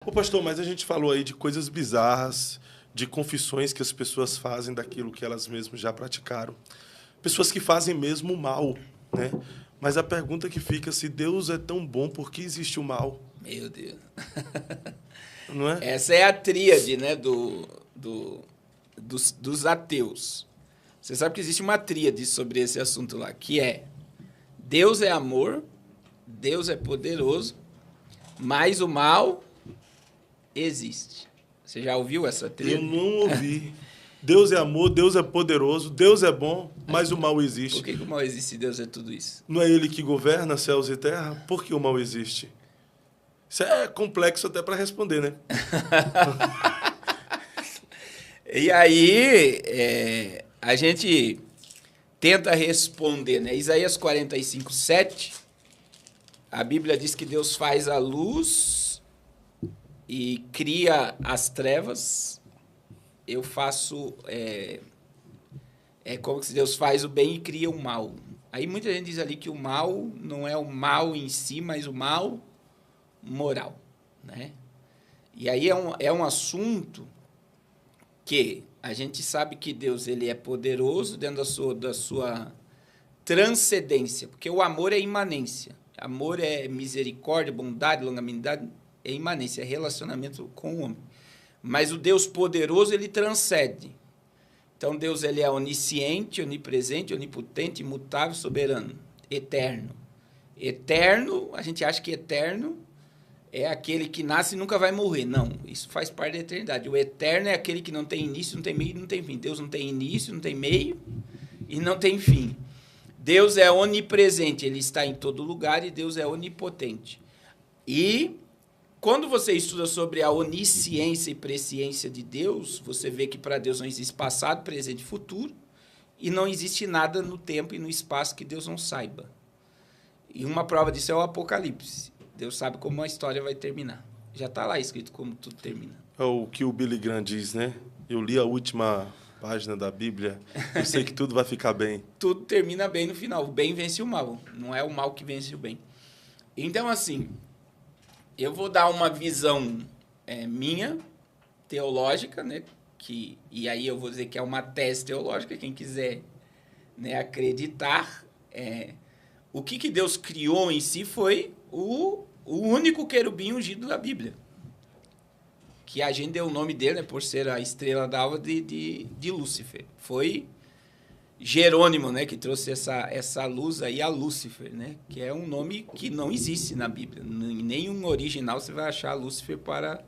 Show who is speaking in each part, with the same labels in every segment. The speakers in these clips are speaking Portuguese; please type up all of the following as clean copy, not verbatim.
Speaker 1: Ô, pastor, mas a gente falou aí de coisas bizarras, de confissões que as pessoas fazem daquilo que elas mesmas já praticaram. Pessoas que fazem mesmo o mal, né? Mas a pergunta que fica, se Deus é tão bom, por que existe o mal?
Speaker 2: Meu Deus.
Speaker 1: Não é?
Speaker 2: Essa é a tríade, né, dos ateus. Você sabe que existe uma tríade sobre esse assunto lá, que é Deus é amor, Deus é poderoso, mas o mal existe. Você já ouviu essa
Speaker 1: Eu
Speaker 2: tríade?
Speaker 1: não ouvi. Deus é amor, Deus é poderoso, Deus é bom, mas o mal
Speaker 2: Por
Speaker 1: existe.
Speaker 2: que o mal existe se Deus é tudo isso?
Speaker 1: Não é Ele que governa céus e terra? Por que o mal existe? Isso é complexo até para responder, né?
Speaker 2: E aí, a gente tenta responder, né? Isaías 45, 7, a Bíblia diz que Deus faz a luz e cria as trevas. Eu faço... É como se Deus faz o bem e cria o mal. Aí muita gente diz ali que o mal não é o mal em si, mas o mal moral, né? E aí é um assunto que a gente sabe que Deus ele é poderoso dentro da sua transcendência, porque o amor é imanência. Amor é misericórdia, bondade, longanimidade, é imanência, é relacionamento com o homem. Mas o Deus poderoso, ele transcende. Então, Deus ele é onisciente, onipresente, onipotente, imutável, soberano, eterno. Eterno, a gente acha que eterno é aquele que nasce e nunca vai morrer. Não, isso faz parte da eternidade. O eterno é aquele que não tem início, não tem meio e não tem fim. Deus não tem início, não tem meio e não tem fim. Deus é onipresente, ele está em todo lugar, e Deus é onipotente. E quando você estuda sobre a onisciência e presciência de Deus, você vê que para Deus não existe passado, presente e futuro, e não existe nada no tempo e no espaço que Deus não saiba. E uma prova disso é o Apocalipse. Deus sabe como a história vai terminar. Já está lá escrito como tudo termina.
Speaker 1: É o que o Billy Graham diz, né? Eu li a última página da Bíblia, eu sei que tudo vai ficar bem.
Speaker 2: Tudo termina bem no final. O bem vence o mal. Não é o mal que vence o bem. Então, assim, eu vou dar uma visão minha, teológica, né? E aí eu vou dizer que é uma tese teológica, quem quiser, né, acreditar. O que Deus criou em si foi o único querubim ungido da Bíblia. Que a gente deu o nome dele, né, por ser a estrela d'alva de Lúcifer. Foi Jerônimo, né, que trouxe essa luz aí a Lúcifer, né, que é um nome que não existe na Bíblia. Em nenhum original você vai achar Lúcifer para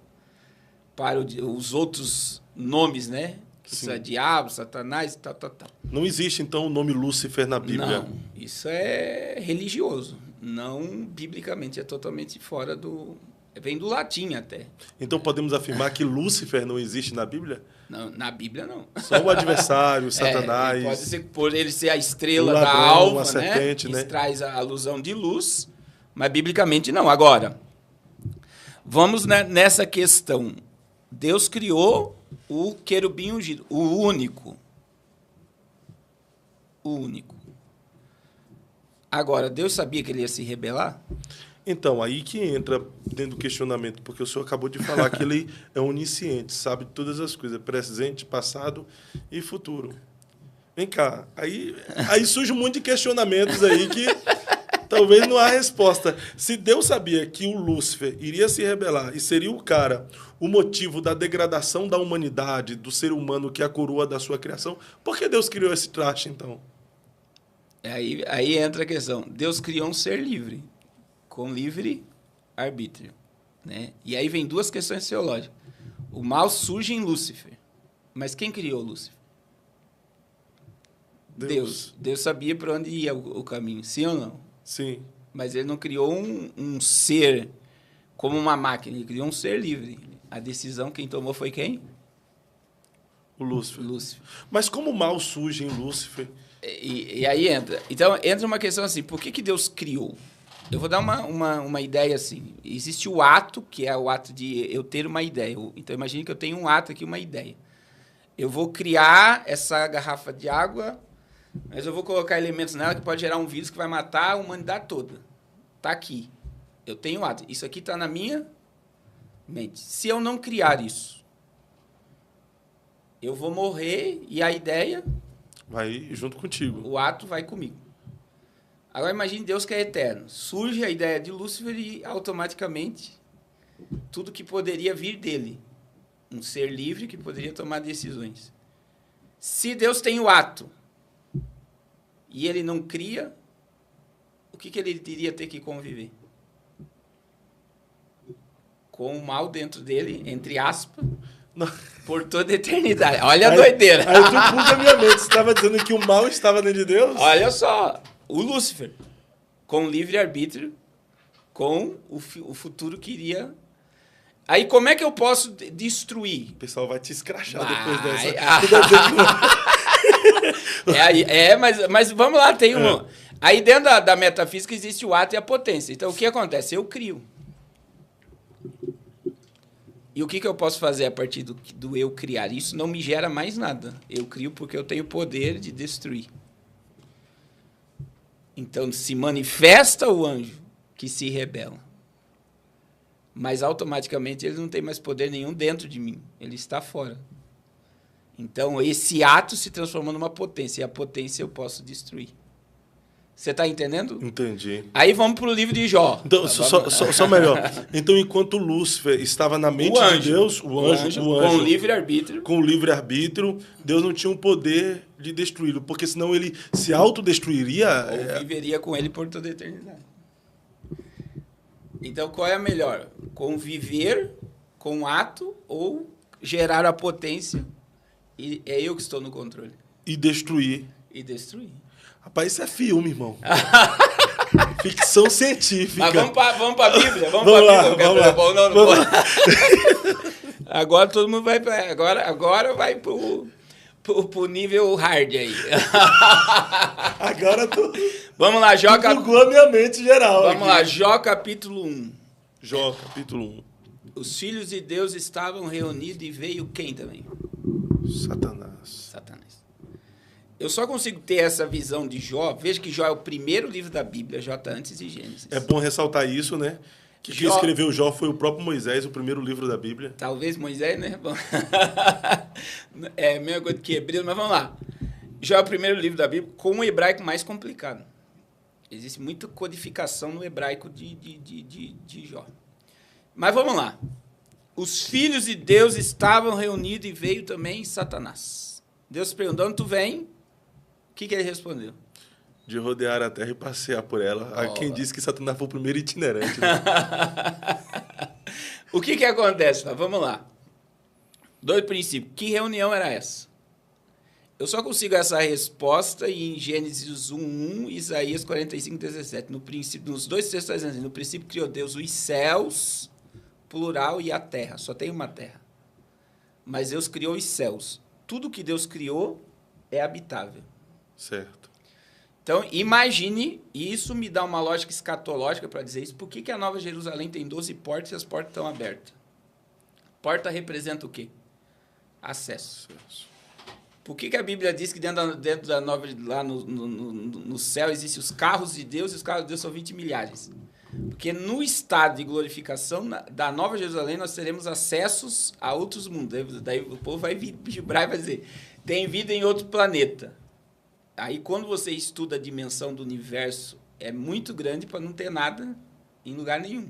Speaker 2: os outros nomes, né? Isso é diabo, Satanás e tal.
Speaker 1: Não existe, então, o nome Lúcifer na Bíblia?
Speaker 2: Não, isso é religioso. Não biblicamente, é totalmente fora do... Vem do latim até.
Speaker 1: Então podemos afirmar que Lúcifer não existe na Bíblia?
Speaker 2: Não, na Bíblia, não.
Speaker 1: Só o adversário, Satanás.
Speaker 2: Pode ser por ele ser a estrela
Speaker 1: o ladrão,
Speaker 2: da alva,
Speaker 1: a serpente,
Speaker 2: né?
Speaker 1: né?
Speaker 2: Isso traz a alusão de luz, mas biblicamente não. Agora, vamos nessa questão. Deus criou o querubim ungido, o único. O único. Agora, Deus sabia que ele ia se rebelar?
Speaker 1: Então, aí que entra dentro do questionamento, porque o senhor acabou de falar que ele é onisciente, sabe todas as coisas, presente, passado e futuro. Vem cá, aí surge um monte de questionamentos aí que talvez não há resposta. Se Deus sabia que o Lúcifer iria se rebelar e seria o motivo da degradação da humanidade, do ser humano, que é a coroa da sua criação, por que Deus criou esse traste, então?
Speaker 2: Aí entra a questão. Deus criou um ser livre, com livre arbítrio, né? E aí vem duas questões teológicas. O mal surge em Lúcifer. Mas quem criou Lúcifer? Deus. Deus sabia para onde ia o caminho, sim ou não?
Speaker 1: Sim.
Speaker 2: Mas ele não criou um ser como uma máquina, ele criou um ser livre. A decisão quem tomou foi quem?
Speaker 1: O Lúcifer.
Speaker 2: Lúcifer.
Speaker 1: Mas como o mal surge em Lúcifer?
Speaker 2: E aí entra. Então, entra uma questão assim, por que Deus criou? Eu vou dar uma ideia assim. Existe o ato, que é o ato de eu ter uma ideia. Então, imagine que eu tenho um ato aqui, uma ideia. Eu vou criar essa garrafa de água, mas eu vou colocar elementos nela que pode gerar um vírus que vai matar a humanidade toda. Está aqui. Eu tenho o ato. Isso aqui está na minha mente. Se eu não criar isso, eu vou morrer e a ideia,
Speaker 1: vai junto contigo.
Speaker 2: o ato vai comigo. Agora imagine Deus que é eterno. Surge a ideia de Lúcifer e automaticamente tudo que poderia vir dele. Um ser livre que poderia tomar decisões. Se Deus tem o ato e ele não cria, o que ele iria ter que conviver? Com o mal dentro dele, entre aspas, por toda a eternidade. Olha a doideira.
Speaker 1: Aí tu buga a minha mente. Você estava dizendo que o mal estava dentro de Deus?
Speaker 2: Olha só, o Lúcifer, com livre-arbítrio, com o futuro que iria... Aí como é que eu posso destruir?
Speaker 1: O pessoal vai te escrachar depois
Speaker 2: dessa. Mas vamos lá, tem um... Aí dentro da metafísica existe o ato e a potência. Então o que acontece? Eu crio. E o que eu posso fazer a partir do eu criar? Isso não me gera mais nada. Eu crio porque eu tenho o poder de destruir. Então se manifesta o anjo que se rebela. Mas automaticamente ele não tem mais poder nenhum dentro de mim. Ele está fora. Então esse ato se transforma numa potência. E a potência eu posso destruir. Você está entendendo?
Speaker 1: Entendi.
Speaker 2: Aí vamos para o livro de Jó.
Speaker 1: Então, só melhor. Então, enquanto Lúcifer estava na mente de Deus, o anjo
Speaker 2: com livre-arbítrio.
Speaker 1: Com livre-arbítrio, Deus não tinha o poder de destruí-lo, porque senão ele se autodestruiria.
Speaker 2: Ou viveria com ele por toda a eternidade. Então, qual é a melhor? Conviver com o ato ou gerar a potência? E é eu que estou no controle.
Speaker 1: E destruir.
Speaker 2: Rapaz,
Speaker 1: isso é filme, irmão. Ficção científica.
Speaker 2: Mas vamos para a Bíblia. Vamos lá. Não pode. Agora todo mundo vai para... Agora vai pro nível hard aí.
Speaker 1: Agora tu...
Speaker 2: Vamos lá, Jó...
Speaker 1: bugou a minha mente geral.
Speaker 2: Vamos lá, Jó capítulo 1.
Speaker 1: Jó capítulo 1.
Speaker 2: Os filhos de Deus estavam reunidos e veio quem também?
Speaker 1: Satanás.
Speaker 2: Eu só consigo ter essa visão de Jó. Veja que Jó é o primeiro livro da Bíblia, Jó está antes de Gênesis.
Speaker 1: É bom ressaltar isso, né? Que quem escreveu Jó foi o próprio Moisés, o primeiro livro da Bíblia.
Speaker 2: Talvez Moisés, né? É a mesma coisa que Hebreus, mas vamos lá. Jó é o primeiro livro da Bíblia com o hebraico mais complicado. Existe muita codificação no hebraico de Jó. Mas vamos lá. Os filhos de Deus estavam reunidos e veio também Satanás. Deus perguntou, onde tu vem? O que ele respondeu?
Speaker 1: De rodear a terra e passear por ela. Há quem disse que Satanás foi o primeiro itinerante. Né?
Speaker 2: O que acontece? Vamos lá. 2 princípios. Que reunião era essa? Eu só consigo essa resposta em Gênesis 1:1 e Isaías 45:17. No princípio, nos dois textos está dizendo assim, no princípio criou Deus os céus, plural, e a terra. Só tem uma terra. Mas Deus criou os céus. Tudo que Deus criou é habitável.
Speaker 1: Certo.
Speaker 2: Então, imagine, e isso me dá uma lógica escatológica para dizer isso, por que a Nova Jerusalém tem 12 portas e as portas estão abertas? Porta representa o quê? Acesso. Por que a Bíblia diz que dentro da Nova, lá no céu, existem os carros de Deus e os carros de Deus são 20 milhares? Porque no estado de glorificação da Nova Jerusalém nós teremos acessos a outros mundos. Daí o povo vai vibrar e vai dizer, tem vida em outro planeta. Aí quando você estuda a dimensão do universo, é muito grande para não ter nada em lugar nenhum.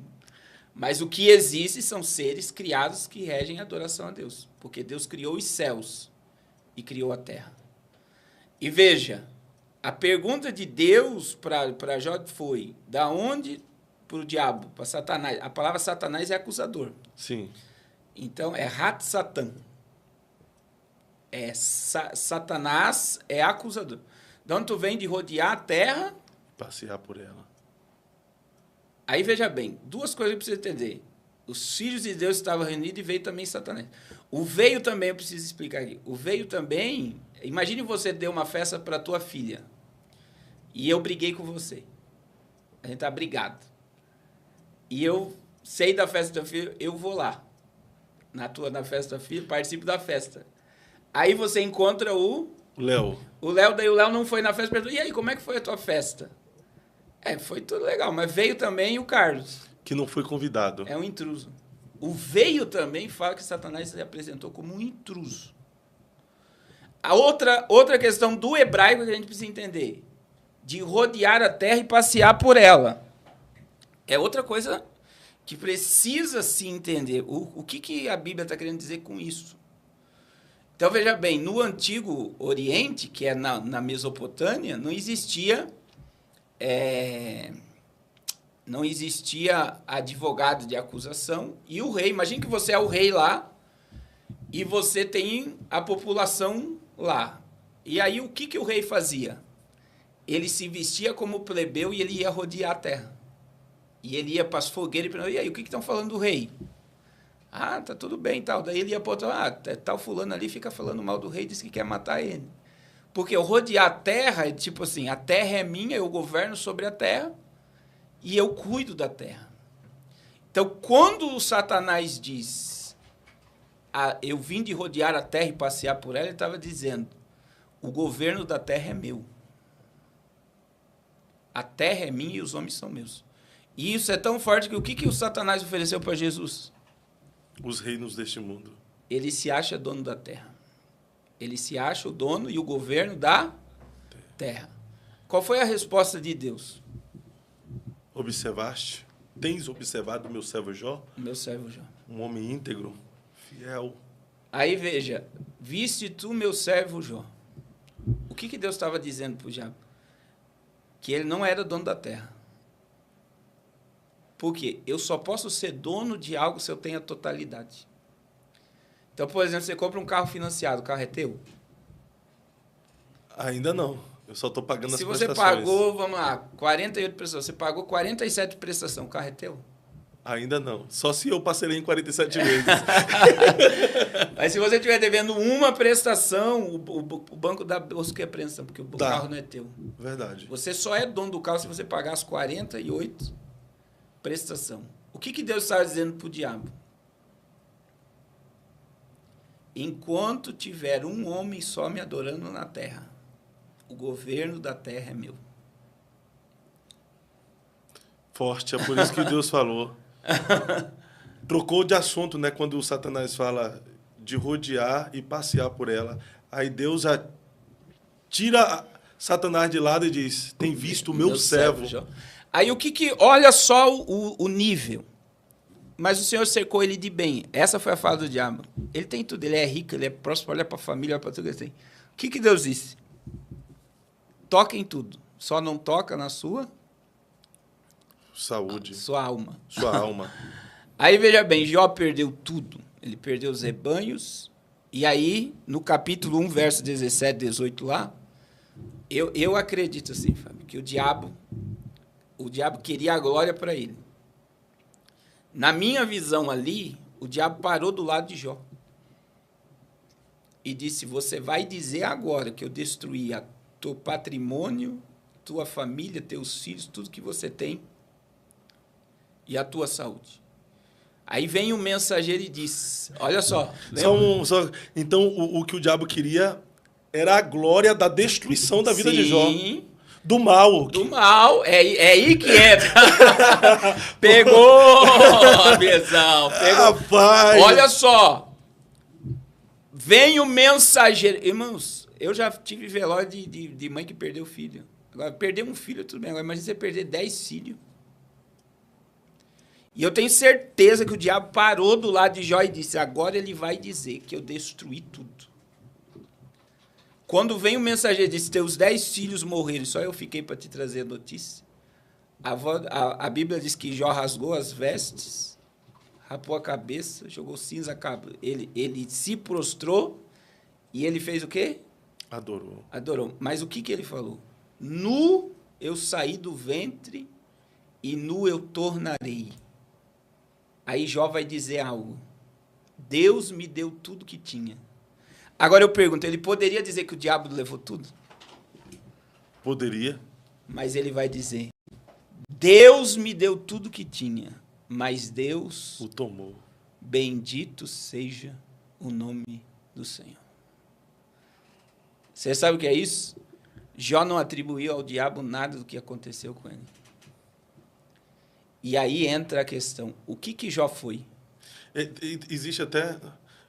Speaker 2: Mas o que existe são seres criados que regem a adoração a Deus. Porque Deus criou os céus e criou a terra. E veja, a pergunta de Deus para Jó foi, da onde para o diabo, para Satanás? A palavra Satanás é acusador.
Speaker 1: Sim.
Speaker 2: Então, é Hat Satan. Satanás é acusador. De onde tu vem de rodear a terra?
Speaker 1: Passear por ela.
Speaker 2: Aí, veja bem, 2 coisas que eu preciso entender. Os filhos de Deus estavam reunidos e veio também Satanás. O veio também, eu preciso explicar aqui. O veio também... Imagine você deu uma festa para tua filha. E eu briguei com você. A gente está brigado. E eu sei da festa da filha, eu vou lá. Na festa da filha, participo da festa. Aí você encontra o
Speaker 1: Léo.
Speaker 2: Daí o Léo não foi na festa. Perguntou, e aí, como é que foi a tua festa? Foi tudo legal, mas veio também o Carlos.
Speaker 1: Que não foi convidado.
Speaker 2: É um intruso. O veio também fala que Satanás se apresentou como um intruso. A outra questão do hebraico que a gente precisa entender, de rodear a terra e passear por ela, é outra coisa que precisa se entender. O que a Bíblia está querendo dizer com isso? Então, veja bem, no Antigo Oriente, que é na Mesopotâmia, não existia advogado de acusação, e o rei, imagine que você é o rei lá, e você tem a população lá. E aí, o que o rei fazia? Ele se vestia como plebeu e ele ia rodear a terra. E ele ia para as fogueiras e perguntava, e aí, o que estão falando do rei? Ah, tá tudo bem, tal. Daí ele ia para outro, tal fulano ali fica falando mal do rei, diz que quer matar ele. Porque o rodear a terra é tipo assim, a terra é minha, eu governo sobre a terra e eu cuido da terra. Então, quando o Satanás diz, eu vim de rodear a terra e passear por ela, ele estava dizendo, o governo da terra é meu. A terra é minha e os homens são meus. E isso é tão forte que o que o Satanás ofereceu para Jesus?
Speaker 1: Os reinos deste mundo.
Speaker 2: Ele se acha dono da terra. Ele se acha o dono e o governo da terra. Qual foi a resposta de Deus?
Speaker 1: Observaste? Tens observado o meu servo Jó?
Speaker 2: Meu servo Jó.
Speaker 1: Um homem íntegro, fiel.
Speaker 2: Aí veja, viste tu meu servo Jó. O que Deus estava dizendo para o diabo? Que ele não era dono da terra. Por quê? Eu só posso ser dono de algo se eu tenho a totalidade. Então, por exemplo, você compra um carro financiado, o carro é teu?
Speaker 1: Ainda não. Eu só estou pagando as prestações.
Speaker 2: Se você pagou, vamos lá, 48 prestações, você pagou 47 prestações, o carro é teu?
Speaker 1: Ainda não. Só se eu parcelei em 47 vezes.
Speaker 2: Mas se você estiver devendo uma prestação, o banco dá busca a apreensão, porque o carro não é teu.
Speaker 1: Verdade.
Speaker 2: Você só é dono do carro se você pagar as 48 prestação. O que Deus estava dizendo para o diabo? Enquanto tiver um homem só me adorando na terra, o governo da terra é meu.
Speaker 1: Forte, é por isso que Deus falou. Trocou de assunto, né? Quando o Satanás fala de rodear e passear por ela. Aí Deus já tira Satanás de lado e diz, tem visto o meu servo.
Speaker 2: Aí olha só o nível. Mas o Senhor cercou ele de bem. Essa foi a fala do diabo. Ele tem tudo, ele é rico, ele é próspero, olha para a família, olha para tudo que ele tem. O que Deus disse? Toca em tudo. Só não toca na sua
Speaker 1: saúde.
Speaker 2: Sua alma.
Speaker 1: Sua alma.
Speaker 2: Aí veja bem, Jó perdeu tudo. Ele perdeu os rebanhos. E aí, no capítulo 1, verso 17, 18 lá, eu acredito assim, Fábio, que o diabo queria a glória para ele. Na minha visão ali, o diabo parou do lado de Jó. E disse, você vai dizer agora que eu destruí teu patrimônio, tua família, teus filhos, tudo que você tem, e a tua saúde. Aí vem o mensageiro e diz, olha só.
Speaker 1: Então, o que o diabo queria era a glória da destruição da vida de Jó. Do mal.
Speaker 2: Do mal. É aí que entra. Pegou a visão.
Speaker 1: Rapaz.
Speaker 2: Olha só. Vem o mensageiro. Irmãos, eu já tive velório de mãe que perdeu filho. Agora, perder um filho, tudo bem. Agora, imagina você perder 10 filhos. E eu tenho certeza que o diabo parou do lado de Jó e disse, agora ele vai dizer que eu destruí tudo. Quando vem o mensageiro e diz, teus 10 filhos morreram, só eu fiquei para te trazer a notícia. A Bíblia diz que Jó rasgou as vestes, rapou a cabeça, jogou cinza, ele se prostrou e ele fez o quê? Adorou. Mas o que ele falou? Nu eu saí do ventre e nu eu tornarei. Aí Jó vai dizer algo. Deus me deu tudo que tinha. Agora eu pergunto, ele poderia dizer que o diabo levou tudo?
Speaker 1: Poderia.
Speaker 2: Mas ele vai dizer, Deus me deu tudo que tinha, mas Deus
Speaker 1: o tomou.
Speaker 2: Bendito seja o nome do Senhor. Você sabe o que é isso? Jó não atribuiu ao diabo nada do que aconteceu com ele. E aí entra a questão, o que Jó foi?
Speaker 1: Existe até...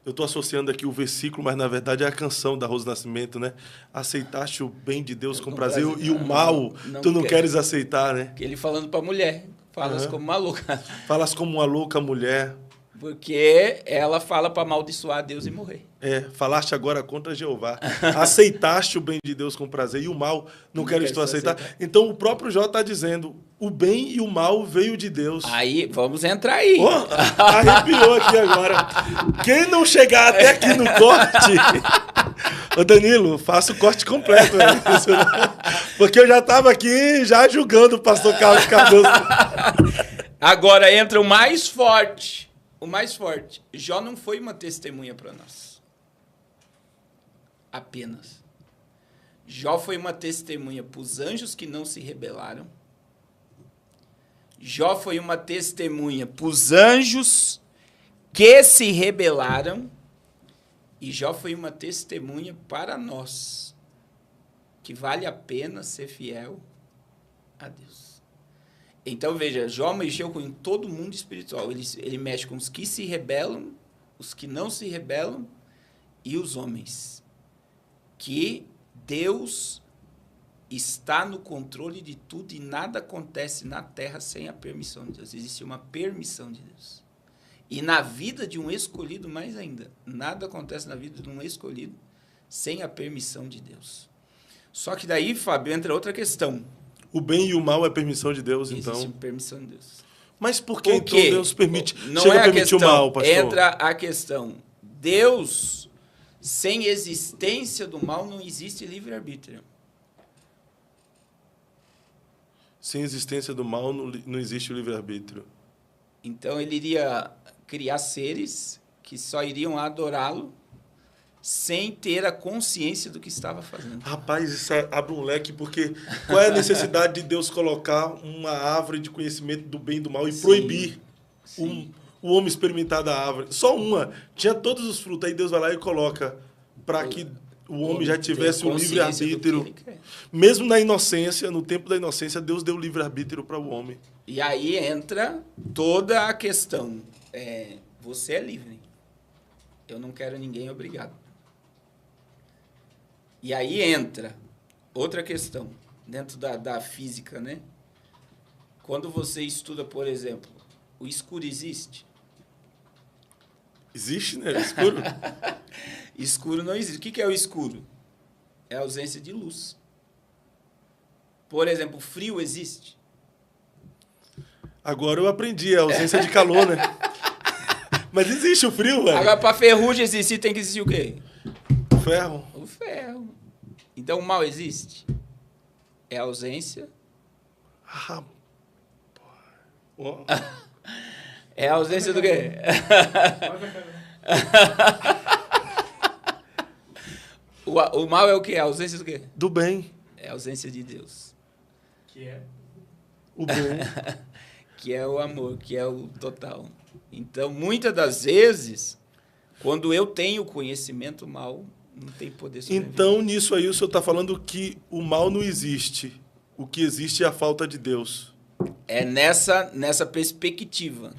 Speaker 1: Eu estou associando aqui o versículo, mas na verdade é a canção da Rose Nascimento, né? Aceitaste o bem de Deus com prazer e o mal tu não queres aceitar, né?
Speaker 2: Que ele falando para a mulher, falas como uma louca.
Speaker 1: Falas como uma louca mulher.
Speaker 2: Porque ela fala para amaldiçoar Deus e morrer.
Speaker 1: Falaste agora contra Jeová. Aceitaste o bem de Deus com prazer e o mal não queres tu aceitar. Então o próprio Jó está dizendo, o bem e o mal veio de Deus.
Speaker 2: Aí, vamos entrar aí.
Speaker 1: Arrepiou aqui agora. Quem não chegar até aqui no corte... Ô Danilo, faça o corte completo. Né? Porque eu já estava aqui já julgando o pastor Carlos Cardoso.
Speaker 2: Agora entra o mais forte. O mais forte. Jó não foi uma testemunha para nós. Apenas. Jó foi uma testemunha para os anjos que não se rebelaram. Jó foi uma testemunha para os anjos que se rebelaram. E Jó foi uma testemunha para nós, que vale a pena ser fiel a Deus. Então, veja, Jó mexeu com todo mundo espiritual. Ele mexe com os que se rebelam, os que não se rebelam e os homens. Que Deus está no controle de tudo e nada acontece na terra sem a permissão de Deus. Existe uma permissão de Deus. E na vida de um escolhido, mais ainda, nada acontece na vida de um escolhido sem a permissão de Deus. Só que daí, Fábio, entra outra questão.
Speaker 1: O bem e o mal é permissão de Deus, então.
Speaker 2: Existe permissão de Deus.
Speaker 1: Mas por que então Deus permite?
Speaker 2: Não
Speaker 1: chega
Speaker 2: é
Speaker 1: a permitir o mal, pastor?
Speaker 2: Entra a questão. Deus, sem existência do mal, não existe livre-arbítrio.
Speaker 1: Sem existência do mal, não existe o livre-arbítrio.
Speaker 2: Então, ele iria criar seres que só iriam adorá-lo sem ter a consciência do que estava fazendo.
Speaker 1: Rapaz, isso abre um leque, porque qual é a necessidade de Deus colocar uma árvore de conhecimento do bem e do mal e proibir o homem experimentar da árvore? Só uma. Tinha todos os frutos, aí Deus vai lá e coloca para que o homem já tivesse o livre-arbítrio. Mesmo na inocência, no tempo da inocência, Deus deu o livre-arbítrio para o homem.
Speaker 2: E aí entra toda a questão. Você é livre. Eu não quero ninguém obrigado. E aí entra outra questão, dentro da física, né? Quando você estuda, por exemplo, o escuro existe?
Speaker 1: Existe, né? Escuro?
Speaker 2: Escuro não existe. O que é o escuro? É a ausência de luz. Por exemplo, frio existe?
Speaker 1: Agora eu aprendi, a ausência de calor, né? Mas existe o frio, velho.
Speaker 2: Agora, para ferrugem existir, tem que existir o quê?
Speaker 1: O ferro.
Speaker 2: O ferro. Então, o mal existe? É a ausência. É a ausência do quê? O mal é o quê? A ausência do quê?
Speaker 1: Do bem.
Speaker 2: É a ausência de Deus.
Speaker 3: Que é?
Speaker 1: O bem.
Speaker 2: Que é o amor, que é o total. Então, muitas das vezes, quando eu tenho conhecimento mal, não tem poder sobre
Speaker 1: Então, nisso aí, o senhor está falando que o mal não existe. O que existe é a falta de Deus.
Speaker 2: É nessa perspectiva.